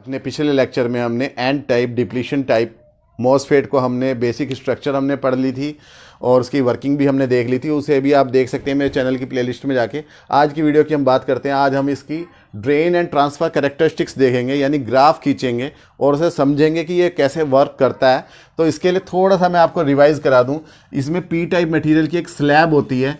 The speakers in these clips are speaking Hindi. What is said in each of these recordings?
अपने पिछले लेक्चर में हमने N type depletion type MOSFET को हमने बेसिक स्ट्रक्चर हमने पढ़ ली थी और उसकी वर्किंग भी हमने देख ली थी। उसे भी आप देख सकते हैं मेरे चैनल की प्लेलिस्ट में जाके। आज की वीडियो की हम बात करते हैं। आज हम इसकी ड्रेन एंड ट्रांसफ़र कैरेक्टरिस्टिक्स देखेंगे, यानी ग्राफ खींचेंगे और उसे समझेंगे कि ये कैसे वर्क करता है। तो इसके लिए थोड़ा सा मैं आपको रिवाइज़ करा दूँ। इसमें पी टाइप मटीरियल की एक स्लैब होती है,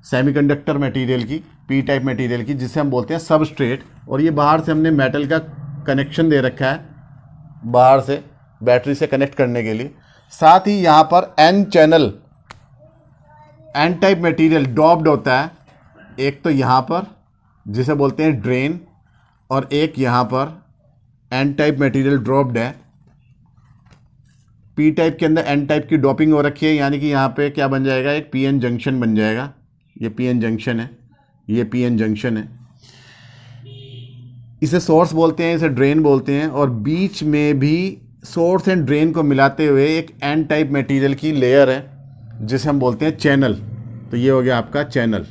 सेमीकंडक्टर मटीरियल की, पी टाइप मटीरियल की, जिसे हम बोलते हैं सबस्ट्रेट। और ये बाहर से हमने मेटल का कनेक्शन दे रखा है, बाहर से बैटरी से कनेक्ट करने के लिए। साथ ही यहाँ पर N channel N type material doped होता है, एक तो यहाँ पर जिसे बोलते हैं ड्रेन, और एक यहाँ पर एन टाइप मटेरियल ड्रॉप्ड है। पी टाइप के अंदर एन टाइप की डॉपिंग हो रखी है, यानी कि यहाँ पे क्या बन जाएगा, एक पी एन जंक्शन बन जाएगा। ये पी एन जंक्शन है, ये पी एन जंक्शन है। इसे सोर्स बोलते हैं, इसे ड्रेन बोलते हैं। और बीच में भी सोर्स एंड ड्रेन को मिलाते हुए एक एन टाइप मटेरियल की लेयर है जिसे हम बोलते हैं चैनल। तो ये हो गया आपका चैनल।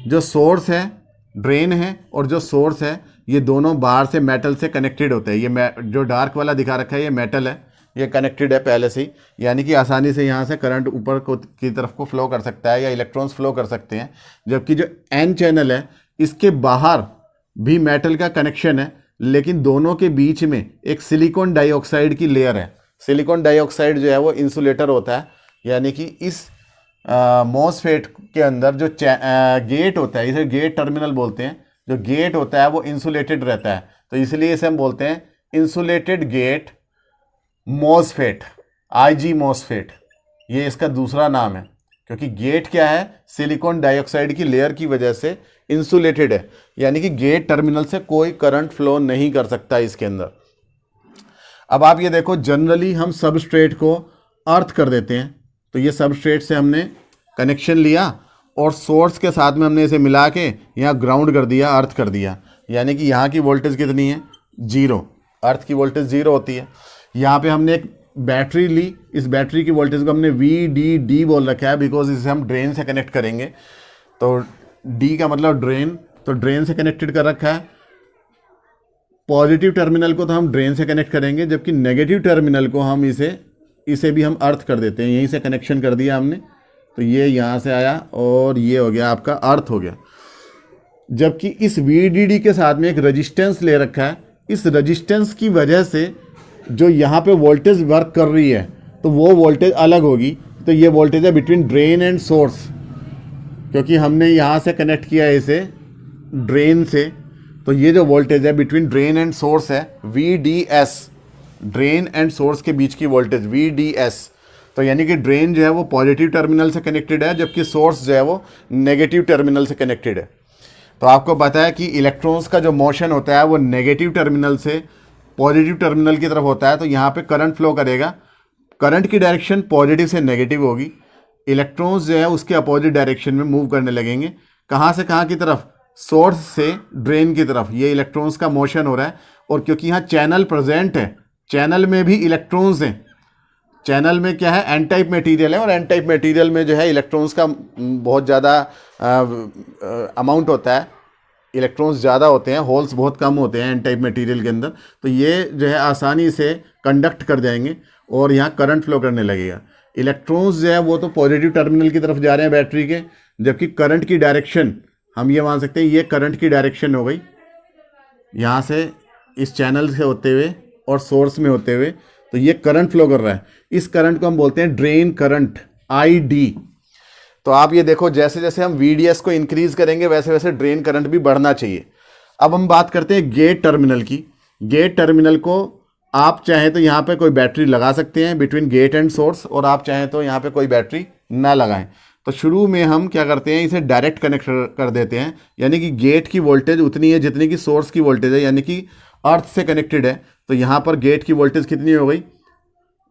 जो सोर्स है, ड्रेन है, और जो सोर्स है, ये दोनों बाहर से मेटल से कनेक्टेड होते हैं। ये जो डार्क वाला दिखा रखा है ये मेटल है, ये कनेक्टेड है पहले से ही, यानी कि आसानी से यहाँ से करंट ऊपर की तरफ को फ्लो कर सकता है या इलेक्ट्रॉन्स फ्लो कर सकते हैं। जबकि जो एन चैनल है, इसके बाहर भी मेटल का कनेक्शन है, लेकिन दोनों के बीच में एक सिलिकॉन डाइऑक्साइड की लेयर है। सिलिकॉन डाइऑक्साइड जो है वो इंसुलेटर होता है, यानी कि इस मॉसफेट के अंदर जो गेट होता है, इसे गेट टर्मिनल बोलते हैं। जो गेट होता है वो इंसुलेटेड रहता है, तो इसलिए इसे हम बोलते हैं insulated gate MOSFET, IG MOSFET. ये इसका दूसरा नाम है, क्योंकि गेट क्या है, सिलिकॉन डाइऑक्साइड की लेयर की वजह से इंसुलेटेड है, यानी कि गेट टर्मिनल से कोई करंट फ्लो नहीं कर सकता इसके अंदर। अब आप ये देखो, जनरली हम सबस्ट्रेट को अर्थ कर देते हैं। तो ये सबस्ट्रेट से हमने कनेक्शन लिया और सोर्स के साथ में हमने इसे मिला के यहाँ ग्राउंड कर दिया, अर्थ कर दिया, यानी कि यहाँ की वोल्टेज कितनी है, 0। अर्थ की वोल्टेज 0 होती है। यहाँ पे हमने एक बैटरी ली, इस बैटरी की वोल्टेज को हमने VDD बोल रखा है, बिकॉज इसे हम ड्रेन से कनेक्ट करेंगे। तो D का मतलब ड्रेन, तो ड्रेन से कनेक्टेड कर रखा है। पॉजिटिव टर्मिनल को तो हम ड्रेन से कनेक्ट करेंगे, जबकि नेगेटिव टर्मिनल को हम इसे भी हम अर्थ कर देते हैं। यहीं से कनेक्शन कर दिया हमने, तो ये यहाँ से आया और ये हो गया आपका अर्थ हो गया। जबकि इस VDD के साथ में एक रजिस्टेंस ले रखा है। इस रजिस्टेंस की वजह से जो यहाँ पे वोल्टेज वर्क कर रही है, तो वो वोल्टेज अलग होगी। तो ये वोल्टेज है बिटवीन ड्रेन एंड सोर्स, क्योंकि हमने यहाँ से कनेक्ट किया है इसे ड्रेन से। तो ये जो वोल्टेज है बिटवीन ड्रेन एंड सोर्स है VDS, ड्रेन एंड सोर्स के बीच की वोल्टेज VDS। तो यानी कि ड्रेन जो है वो पॉजिटिव टर्मिनल से कनेक्टेड है, जबकि सोर्स जो है वो नेगेटिव टर्मिनल से कनेक्टेड है। तो आपको पता है कि इलेक्ट्रॉन्स का जो मोशन होता है वो नेगेटिव टर्मिनल से पॉजिटिव टर्मिनल की तरफ होता है। तो यहाँ पे करंट फ्लो करेगा, करंट की डायरेक्शन पॉजिटिव से नेगेटिव होगी। इलेक्ट्रॉन्स जो है उसके अपोजिट डायरेक्शन में मूव करने लगेंगे। कहाँ से कहाँ की तरफ, सोर्स से ड्रेन की तरफ। ये इलेक्ट्रॉन्स का मोशन हो रहा है। और क्योंकि यहाँ चैनल प्रेजेंट है, चैनल में भी इलेक्ट्रॉन्स हैं। चैनल में क्या है, एन टाइप मटेरियल है, और एन टाइप मटेरियल में जो है इलेक्ट्रॉन्स का बहुत ज़्यादा अमाउंट होता है, इलेक्ट्रॉन्स ज़्यादा होते हैं, होल्स बहुत कम होते हैं एन टाइप मटेरियल के अंदर। तो ये जो है आसानी से कंडक्ट कर जाएंगे और यहाँ करंट फ्लो करने लगेगा। इलेक्ट्रॉन्स जो है वो तो पॉजिटिव टर्मिनल की तरफ जा रहे हैं बैटरी के, जबकि करंट की डायरेक्शन हम ये मान सकते हैं, ये करंट की डायरेक्शन हो गई यहाँ से इस चैनल से होते हुए और सोर्स में होते हुए। तो ये करंट फ्लो कर रहा है। इस करंट को हम बोलते हैं ड्रेन करंट, ID। तो आप ये देखो, जैसे जैसे हम VDS को इंक्रीज करेंगे वैसे वैसे ड्रेन करंट भी बढ़ना चाहिए। अब हम बात करते हैं गेट टर्मिनल की। गेट टर्मिनल को आप चाहें तो यहाँ पे कोई बैटरी लगा सकते हैं बिटवीन गेट एंड सोर्स, और आप चाहें तो यहाँ पे कोई बैटरी ना लगाएं। तो शुरू में हम क्या करते हैं, इसे डायरेक्ट कनेक्ट कर देते हैं, यानी कि गेट की वोल्टेज उतनी है जितनी की सोर्स की वोल्टेज है, यानी कि अर्थ से कनेक्टेड है। तो यहाँ पर गेट की वोल्टेज कितनी हो गई,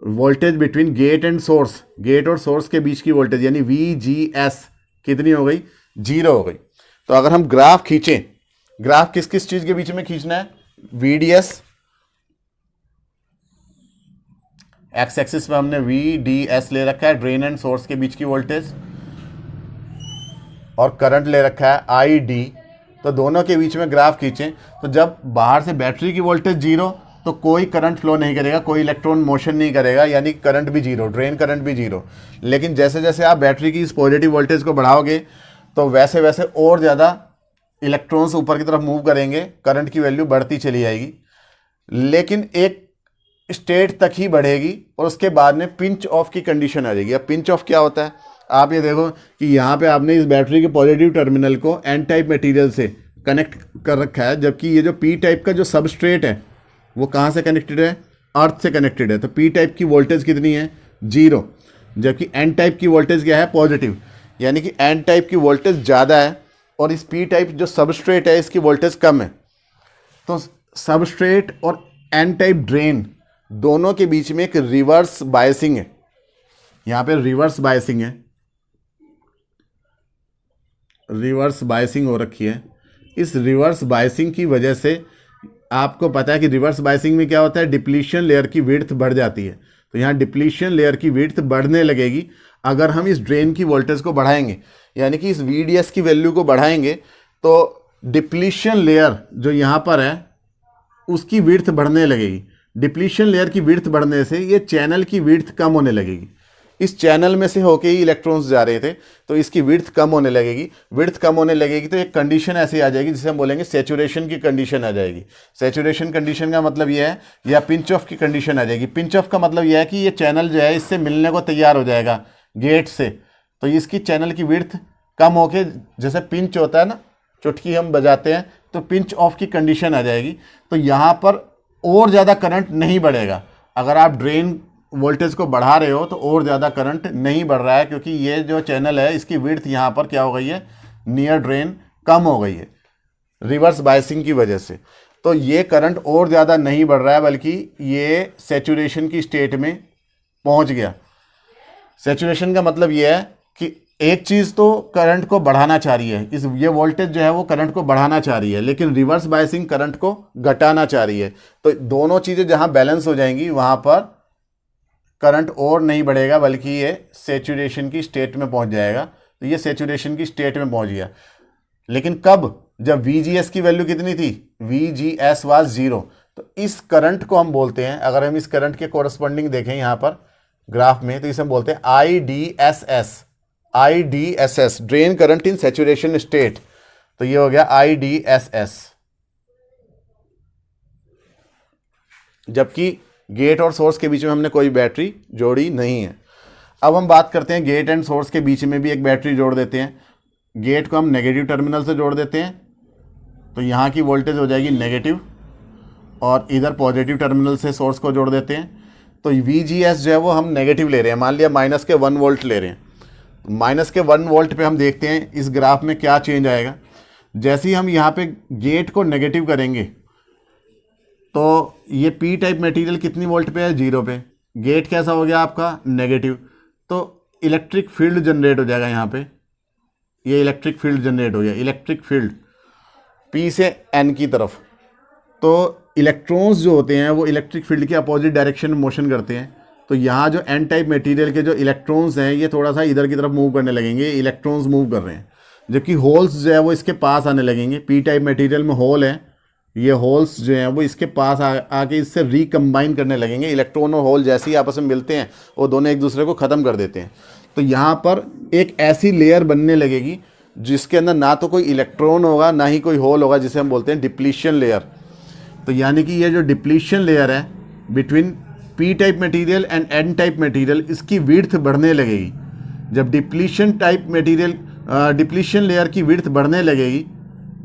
voltage between gate and source, gate और सोर्स के बीच की वोल्टेज यानी VGS कितनी हो गई, 0 हो गई। तो अगर हम ग्राफ खींचें, ग्राफ किस किस चीज के बीच में खींचना है, VDS, एक्स एक्सिस में हमने VDS ले रखा है, ड्रेन एंड सोर्स के बीच की वोल्टेज, और करंट ले रखा है ID, तो दोनों के बीच में ग्राफ खींचें तो जब बाहर से बैटरी की वोल्टेज जीरो तो कोई करंट फ्लो नहीं करेगा, कोई इलेक्ट्रॉन मोशन नहीं करेगा, यानी करंट भी जीरो, ड्रेन करंट भी जीरो। लेकिन जैसे जैसे आप बैटरी की इस पॉजिटिव वोल्टेज को बढ़ाओगे तो वैसे वैसे और ज़्यादा इलेक्ट्रॉन्स ऊपर की तरफ मूव करेंगे, करंट की वैल्यू बढ़ती चली जाएगी, लेकिन एक स्टेट तक ही बढ़ेगी और उसके बाद में पिंच ऑफ की कंडीशन आ जाएगी। अब पिंच ऑफ क्या होता है, आप ये देखो कि यहाँ पे आपने इस बैटरी के पॉजिटिव टर्मिनल को एन टाइप मटेरियल से कनेक्ट कर रखा है, जबकि ये जो पी टाइप का जो सबस्ट्रेट है वो कहाँ से कनेक्टेड है, अर्थ से कनेक्टेड है। तो पी टाइप की वोल्टेज कितनी है, जीरो, जबकि एन टाइप की वोल्टेज क्या है, पॉजिटिव, यानी कि एन टाइप की वोल्टेज ज़्यादा है और इस पी टाइप जो सबस्ट्रेट है इसकी वोल्टेज कम है। तो सबस्ट्रेट और एन टाइप ड्रेन दोनों के बीच में एक रिवर्स बायसिंग है, यहाँ पे रिवर्स बायसिंग है, रिवर्स बायसिंग हो रखी है। इस रिवर्स बायसिंग की वजह से आपको पता है कि रिवर्स बायसिंग में क्या होता है, डिप्लीशन लेयर की विड्थ बढ़ जाती है। तो यहाँ डिप्लीशन लेयर की विड्थ बढ़ने लगेगी अगर हम इस ड्रेन की वोल्टेज को बढ़ाएंगे, यानी कि इस VDS की वैल्यू को बढ़ाएंगे तो डिप्लीशन लेयर जो यहाँ पर है उसकी विड्थ बढ़ने लगेगी। डिप्लीशन लेयर की विड्थ बढ़ने से ये चैनल की विड्थ कम होने लगेगी। इस चैनल में से होके ही इलेक्ट्रॉन्स जा रहे थे तो इसकी विड्थ कम होने लगेगी। विड्थ कम होने लगेगी तो एक कंडीशन ऐसी आ जाएगी जिसे हम बोलेंगे सैचुरेशन की कंडीशन आ जाएगी। सैचुरेशन कंडीशन का मतलब यह है, या पिंच ऑफ की कंडीशन आ जाएगी। पिंच ऑफ का मतलब यह है कि ये चैनल जो है इससे मिलने को तैयार हो जाएगा गेट से, तो इसकी चैनल की विड्थ कम होके, जैसे पिंच होता है ना, चुटकी हम बजाते हैं, तो पिंच ऑफ की कंडीशन आ जाएगी। तो यहाँ पर और ज़्यादा करंट नहीं बढ़ेगा। अगर आप ड्रेन वोल्टेज को बढ़ा रहे हो तो और ज़्यादा करंट नहीं बढ़ रहा है, क्योंकि ये जो चैनल है इसकी विड्थ यहाँ पर क्या हो गई है, नियर ड्रेन कम हो गई है रिवर्स बायसिंग की वजह से। तो ये करंट और ज़्यादा नहीं बढ़ रहा है, बल्कि ये सैचुरेशन की स्टेट में पहुँच गया। सैचुरेशन का मतलब ये है कि एक चीज़ तो करंट को बढ़ाना चाह रही है, ये वोल्टेज जो है वो करंट को बढ़ाना चाह रही है, लेकिन रिवर्स बायसिंग करंट को घटाना चाह रही है। तो दोनों चीज़ें जहाँ बैलेंस हो जाएंगी वहाँ पर करंट और नहीं बढ़ेगा, बल्कि ये सैचुरेशन की स्टेट में पहुँच जाएगा। तो ये सैचुरेशन की स्टेट में पहुँच गया। लेकिन कब, जब VGS की वैल्यू कितनी थी, VGS वाज 0। तो इस करंट को हम बोलते हैं, अगर हम इस करंट के कोरस्पॉन्डिंग देखें यहाँ पर ग्राफ में, तो इसे हम बोलते हैं IDSS, drain current in saturation state. तो ये हो गया IDSS। जबकि गेट और सोर्स के बीच में हमने कोई बैटरी जोड़ी नहीं है। अब हम बात करते हैं गेट एंड सोर्स के बीच में भी एक बैटरी जोड़ देते हैं। गेट को हम नेगेटिव टर्मिनल से जोड़ देते हैं, तो यहाँ की वोल्टेज हो जाएगी नेगेटिव, और इधर पॉजिटिव टर्मिनल से सोर्स को जोड़ देते हैं। तो VGS जो है वो हम नेगेटिव ले रहे हैं, मान लिया -1 वोल्ट ले रहे हैं। -1 वोल्ट पे हम देखते हैं इस ग्राफ में क्या चेंज आएगा। जैसे ही हम यहाँ पे गेट को नेगेटिव करेंगे तो ये पी टाइप मटेरियल कितनी वोल्ट पे है, 0 पे। गेट कैसा हो गया आपका, नेगेटिव। तो इलेक्ट्रिक फील्ड जनरेट हो जाएगा यहाँ पे, ये इलेक्ट्रिक फील्ड जनरेट हो गया, इलेक्ट्रिक फील्ड P से N की तरफ। तो इलेक्ट्रॉन्स जो होते हैं वो इलेक्ट्रिक फील्ड के अपोजिट डायरेक्शन में मोशन करते हैं। तो यहाँ जो N टाइप मटेरियल के जो इलेक्ट्रॉन्स हैं ये थोड़ा सा इधर की तरफ मूव करने लगेंगे, इलेक्ट्रॉन्स मूव कर रहे हैं, जबकि होल्स जो है वो इसके पास आने लगेंगे। पी टाइप मटेरियल में होल है, ये होल्स जो हैं वो इसके पास आके इससे रिकम्बाइन करने लगेंगे। इलेक्ट्रॉन और होल जैसे ही आपस में मिलते हैं वो दोनों एक दूसरे को ख़त्म कर देते हैं। तो यहाँ पर एक ऐसी लेयर बनने लगेगी जिसके अंदर ना तो कोई इलेक्ट्रॉन होगा ना ही कोई होल होगा, जिसे हम बोलते हैं डिप्लीशन लेयर। तो यानी कि ये जो डिप्लीशन लेयर है between P type material and N type material, इसकी विड्थ बढ़ने लगेगी। जब डिप्लीशन लेयर की विड्थ बढ़ने लगेगी,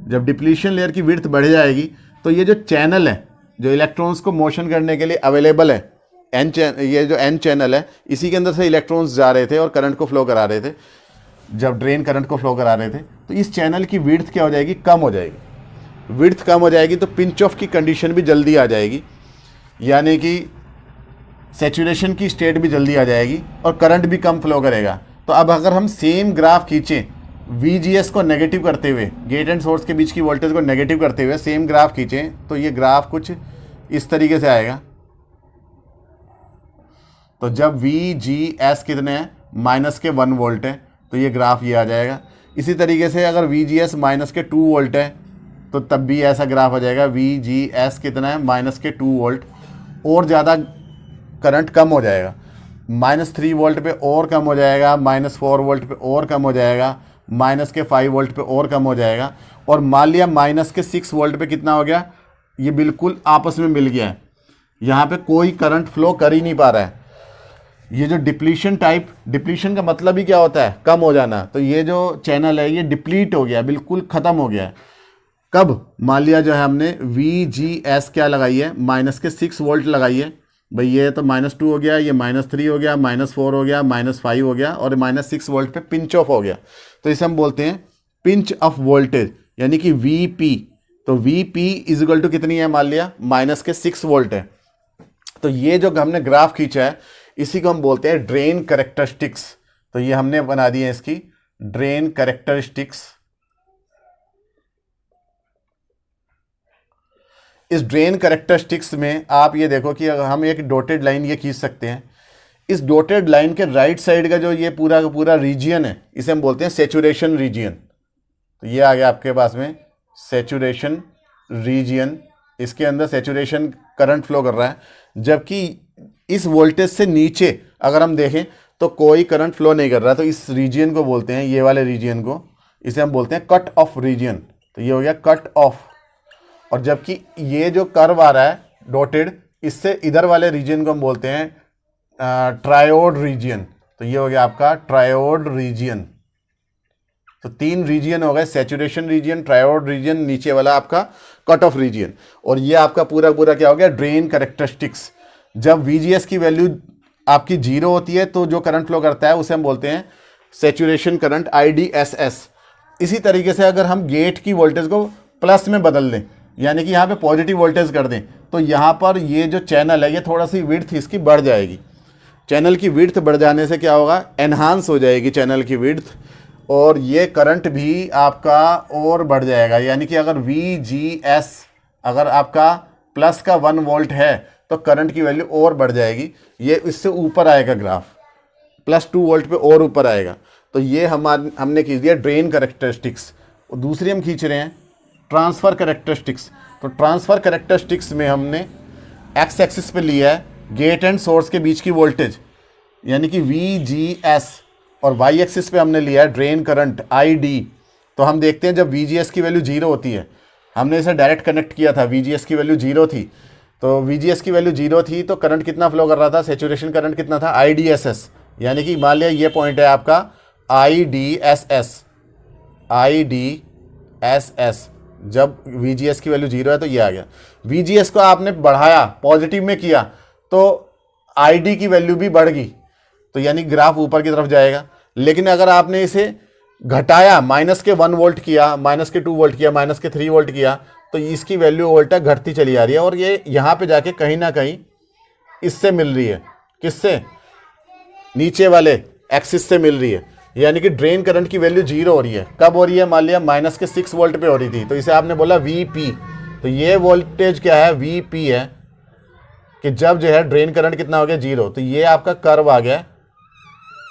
जब डिप्लीशन लेयर की विड्थ बढ़ जाएगी, तो ये जो चैनल है जो इलेक्ट्रॉन्स को मोशन करने के लिए अवेलेबल है, ये जो एन चैनल है, इसी के अंदर से इलेक्ट्रॉन्स जा रहे थे और करंट को फ्लो करा रहे थे। जब ड्रेन करंट को फ्लो करा रहे थे तो इस चैनल की विड्थ क्या हो जाएगी, कम हो जाएगी। विड्थ कम हो जाएगी तो पिंच ऑफ की कंडीशन भी जल्दी आ जाएगी, यानी कि सैचुरेशन की स्टेट भी जल्दी आ जाएगी और करंट भी कम फ्लो करेगा। तो अब अगर हम सेम ग्राफ खींचें, VGS को नेगेटिव करते हुए, गेट एंड सोर्स के बीच की वोल्टेज को नेगेटिव करते हुए सेम ग्राफ खींचें, तो ये ग्राफ कुछ इस तरीके से आएगा। तो जब VGS कितने हैं, -1 वोल्ट है, तो ये ग्राफ ये आ जाएगा। इसी तरीके से अगर VGS -2 वोल्ट है तो तब भी ऐसा ग्राफ आ जाएगा, VGS कितना है, -2 वोल्ट, और ज़्यादा करंट कम हो जाएगा, -3 वोल्ट पे और कम हो जाएगा, -4 वोल्ट पे और कम हो जाएगा, -5 वोल्ट पे और कम हो जाएगा, और मान लिया -6 वोल्ट पे कितना हो गया, ये बिल्कुल आपस में मिल गया है, यहाँ पे कोई करंट फ्लो कर ही नहीं पा रहा है। ये जो डिप्लीशन डिप्लीशन का मतलब ही क्या होता है, कम हो जाना, तो ये जो चैनल है ये डिप्लीट हो गया, बिल्कुल ख़त्म हो गया है। कब, मान लिया जो है हमने VGS क्या लगाई है, -6 वोल्ट लगाई है, भाई ये तो -2 हो गया, ये -3 हो गया, -4 हो गया, -5 हो गया, और -6 वोल्ट पे पिंच ऑफ हो गया, तो इसे हम बोलते हैं पिंच ऑफ वोल्टेज, यानी कि VP। तो VP इज इक्वल टू कितनी है, मान लिया -6 वोल्ट है। तो ये जो हमने ग्राफ खींचा है इसी को हम बोलते हैं ड्रेन कैरेक्टरिस्टिक्स। तो ये हमने बना दी है इसकी ड्रेन कैरेक्टरिस्टिक्स। इस ड्रेन कैरेक्टरिस्टिक्स में आप ये देखो कि अगर हम एक डॉटेड लाइन ये खींच सकते हैं, इस डॉटेड लाइन के राइट साइड का जो ये पूरा का पूरा रीजियन है इसे हम बोलते हैं सैचुरेशन रीजियन। तो ये आ गया आपके पास में सैचुरेशन रीजियन, इसके अंदर सैचुरेशन करंट फ्लो कर रहा है, जबकि इस वोल्टेज से नीचे अगर हम देखें तो कोई करंट फ्लो नहीं कर रहा। तो इस रीजियन को बोलते हैं, ये वाले रीजियन को, इसे हम बोलते हैं कट ऑफ रीजियन। तो ये हो गया कट ऑफ। और जबकि ये जो कर्व आ रहा है डॉटेड, इससे इधर वाले रीजियन को हम बोलते हैं ट्रायोड रीजियन। तो ये हो गया आपका ट्रायोड रीजियन। तो 3 रीजियन हो गए, सैचुरेशन रीजियन, ट्रायोड रीजियन, नीचे वाला आपका कट ऑफ रीजियन। और ये आपका पूरा पूरा क्या हो गया, ड्रेन कैरेक्टरिस्टिक्स। जब VGS की वैल्यू आपकी 0 होती है तो जो करंट फ्लो करता है उसे हम बोलते हैं सैचुरेशन करंट, IDSS। इसी तरीके से अगर हम गेट की वोल्टेज को प्लस में बदल दें, यानी कि यहाँ पे पॉजिटिव वोल्टेज कर दें, तो यहाँ पर ये जो चैनल है ये थोड़ा सी विड्थ इसकी बढ़ जाएगी। चैनल की विड्थ बढ़ जाने से क्या होगा, एनहांस हो जाएगी चैनल की विड्थ, और ये करंट भी आपका और बढ़ जाएगा। यानी कि अगर VGS अगर आपका प्लस का 1 वोल्ट है तो करंट की वैल्यू और बढ़ जाएगी, ये इससे ऊपर आएगा ग्राफ, +2 वोल्ट पे और ऊपर आएगा। तो ये हमने खींच दिया ड्रेन कैरेक्टरिस्टिक्स। और दूसरी हम खींच रहे हैं ट्रांसफ़र कैरेक्टरिस्टिक्स। तो ट्रांसफ़र कैरेक्टरिस्टिक्स में हमने एक्स एक्सिस पे लिया है गेट एंड सोर्स के बीच की वोल्टेज, यानी कि VGS, और वाई एक्सिस पे हमने लिया है ड्रेन करंट ID। तो हम देखते हैं जब VGS की वैल्यू 0 होती है, हमने इसे डायरेक्ट कनेक्ट किया था, VGS की वैल्यू 0 थी, तो VGS की वैल्यू 0 थी तो करंट कितना फ्लो कर रहा था, सैचुरेशन करंट कितना था, IDSS। यानी कि मान लिया ये पॉइंट है आपका IDSS। जब VGS की वैल्यू 0 है तो ये आ गया। VGS को आपने बढ़ाया, पॉजिटिव में किया, तो ID की वैल्यू भी बढ़ गई, तो यानी ग्राफ ऊपर की तरफ जाएगा। लेकिन अगर आपने इसे घटाया, -1 वोल्ट किया, -2 वोल्ट किया, -3 वोल्ट किया, तो इसकी वैल्यू वोल्टा घटती चली आ रही है, और ये यहाँ पे जाके कहीं ना कहीं इससे मिल रही है, किससे, नीचे वाले एक्सिस से मिल रही है। यानी कि ड्रेन करंट की वैल्यू 0 हो रही है। कब हो रही है, मान लिया -6 वोल्ट पे हो रही थी, तो इसे आपने बोला VP। तो ये वोल्टेज क्या है, VP है, कि जब जो है ड्रेन करंट कितना हो गया, 0। तो ये आपका कर्व आ गया,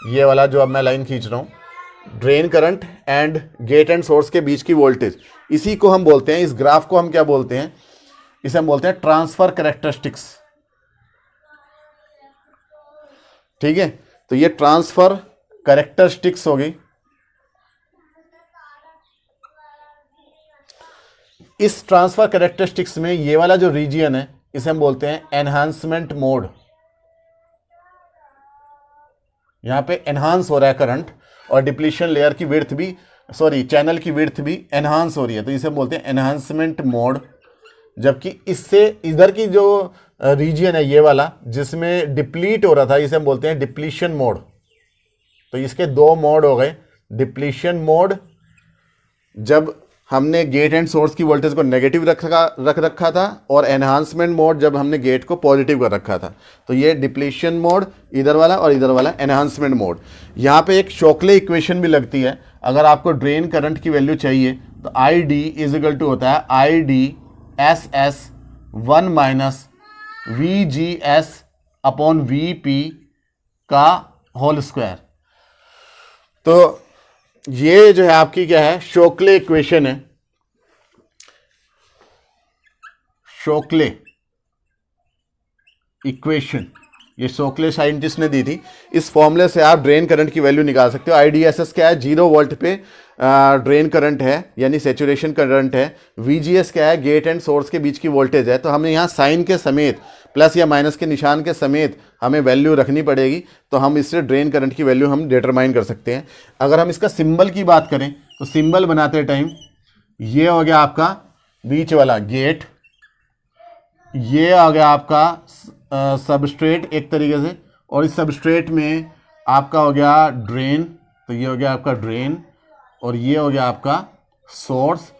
ये वाला जो अब मैं लाइन खींच रहा हूँ, drain current and gate and source के बीच की वोल्टेज। इसी को हम बोलते हैं, इस ग्राफ को हम क्या बोलते हैं, इसे हम बोलते हैं ट्रांसफर कैरेक्टरिस्टिक्स। ठीक है, तो ये ट्रांसफर कैरेक्टरिस्टिक्स हो गई। इस ट्रांसफर कैरेक्टरिस्टिक्स में ये वाला जो रीजियन है इसे हम बोलते हैं एनहांसमेंट मोड। यहां पे एनहांस हो रहा है करंट, और डिप्लीशन लेयर की विड्थ भी, चैनल की विड्थ भी एनहांस हो रही है, तो इसे हम बोलते हैं एनहांसमेंट मोड। जबकि इससे इधर की जो रीजियन है ये वाला जिसमें डिप्लीट हो रहा था, इसे हम बोलते हैं डिप्लीशन मोड। तो इसके 2 मोड हो गए, डिप्लीशन मोड जब हमने गेट एंड सोर्स की वोल्टेज को नेगेटिव रख रखा था, और एनहांसमेंट मोड जब हमने गेट को पॉजिटिव कर रखा था। तो ये डिप्लीशन मोड इधर वाला, और इधर वाला एनहांसमेंट मोड। यहाँ पे एक शोकले इक्वेशन भी लगती है, अगर आपको ड्रेन करंट की वैल्यू चाहिए तो ID इज इक्वल टू होता है IDSS 1 - VGS अपॉन VP का होल स्क्वायर। तो ये जो है आपकी क्या है, शोकले इक्वेशन है। शोकले इक्वेशन, ये शोकले साइंटिस्ट ने दी थी। इस फॉर्मूले से आप ड्रेन करंट की वैल्यू निकाल सकते हो। IDSS क्या है, 0 वोल्ट पे ड्रेन करंट है यानी सेचुरेशन करंट है। VGS क्या है, गेट एंड सोर्स के बीच की वोल्टेज है। तो हमें यहाँ साइन के समेत, प्लस या माइनस के निशान के समेत हमें वैल्यू रखनी पड़ेगी, तो हम इससे ड्रेन करंट की वैल्यू हम डिटरमाइन कर सकते हैं। अगर हम इसका सिंबल की बात करें तो सिंबल बनाते टाइम ये हो गया आपका बीच वाला गेट, ये आ गया आपका सबस्ट्रेट एक तरीके से, और इस सबस्ट्रेट में आपका हो गया ड्रेन, तो ये हो गया आपका ड्रेन, और ये हो गया आपका सोर्स।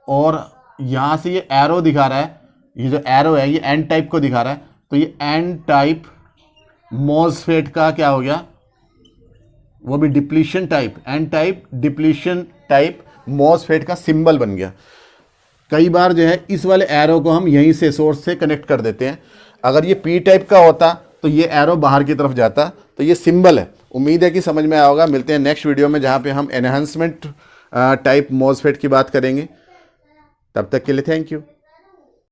और यहाँ से ये एरो दिखा रहा है, ये जो एरो है ये एन टाइप को दिखा रहा है, तो ये एन टाइप मॉसफेट का क्या हो गया, वो भी depletion type, N type depletion type MOSFET का सिंबल बन गया। कई बार जो है इस वाले एरो को हम यहीं से सोर्स से कनेक्ट कर देते हैं। अगर ये पी टाइप का होता तो ये एरो बाहर की तरफ जाता। तो ये सिंबल है। उम्मीद है कि समझ में आया होगा। मिलते हैं नेक्स्ट वीडियो में जहाँ पे हम एनहांसमेंट टाइप मॉसफेट की बात करेंगे। तब तक के लिए थैंक यू।